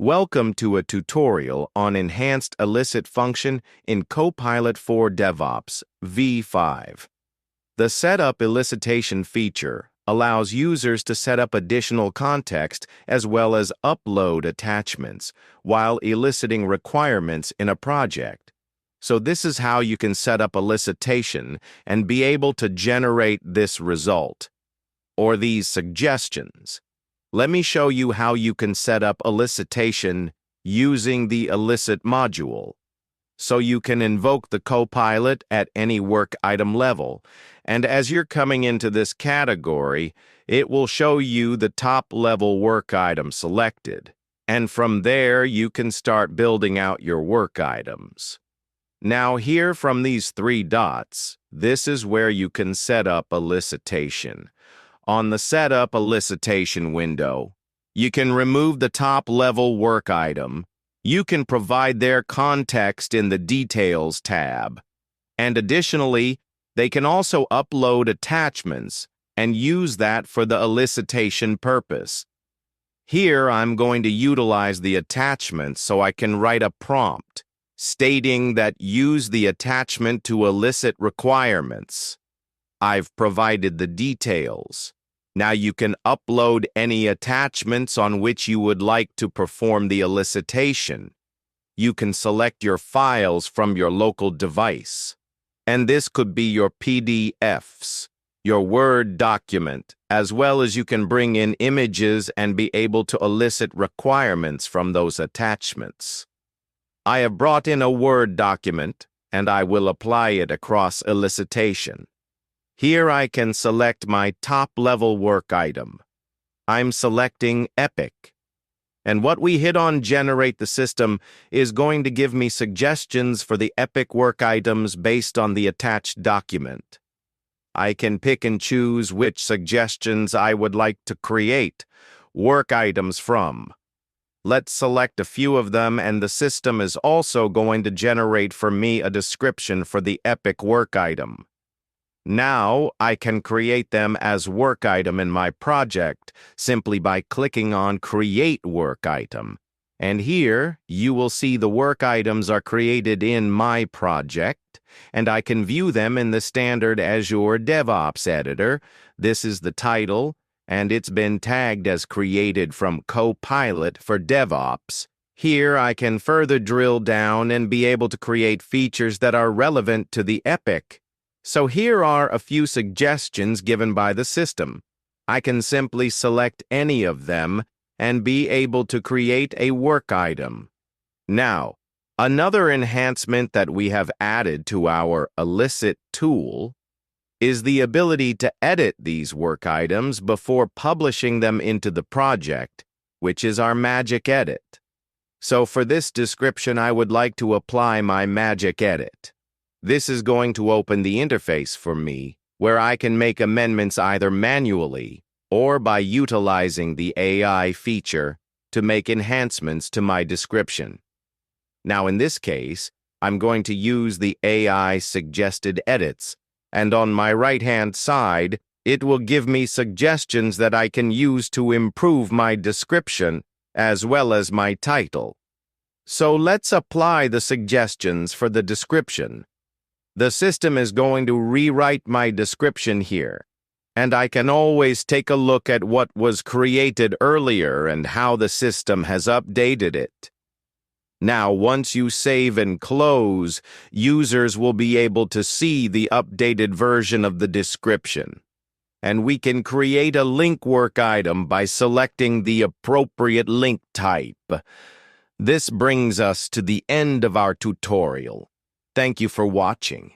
Welcome to a tutorial on enhanced Elicit function in Copilot4DevOps V5. The Setup Elicitation feature allows users to set up additional context as well as upload attachments while eliciting requirements in a project. So this is how you can set up elicitation and be able to generate this result, or these suggestions. Let me show you how you can set up elicitation using the Elicit module. So you can invoke the Copilot at any work item level, and as you're coming into this category, it will show you the top-level work item selected, and from there you can start building out your work items. Now here from these three dots, this is where you can set up elicitation. On the Setup Elicitation window, you can remove the top-level work item. You can provide their context in the Details tab. And additionally, they can also upload attachments and use that for the elicitation purpose. Here, I'm going to utilize the attachments so I can write a prompt stating that use the attachment to elicit requirements. I've provided the details. Now you can upload any attachments on which you would like to perform the elicitation. You can select your files from your local device. And this could be your PDFs, your Word document, as well as you can bring in images and be able to elicit requirements from those attachments. I have brought in a Word document, and I will apply it across elicitation. Here I can select my top-level work item. I'm selecting Epic. And what we hit on Generate the System is going to give me suggestions for the Epic work items based on the attached document. I can pick and choose which suggestions I would like to create work items from. Let's select a few of them, and the system is also going to generate for me a description for the Epic work item. Now, I can create them as work item in my project simply by clicking on Create Work Item. And here, you will see the work items are created in my project, and I can view them in the standard Azure DevOps editor. This is the title, and it's been tagged as created from Copilot4DevOps. Here, I can further drill down and be able to create features that are relevant to the Epic. So here are a few suggestions given by the system. I can simply select any of them and be able to create a work item. Now, another enhancement that we have added to our Elicit tool is the ability to edit these work items before publishing them into the project, which is our magic edit. So for this description, I would like to apply my magic edit. This is going to open the interface for me, where I can make amendments either manually or by utilizing the AI feature to make enhancements to my description. Now in this case, I'm going to use the AI suggested edits, and on my right-hand side, it will give me suggestions that I can use to improve my description as well as my title. So let's apply the suggestions for the description. The system is going to rewrite my description here, and I can always take a look at what was created earlier and how the system has updated it. Now, once you save and close, users will be able to see the updated version of the description. And we can create a link work item by selecting the appropriate link type. This brings us to the end of our tutorial. Thank you for watching.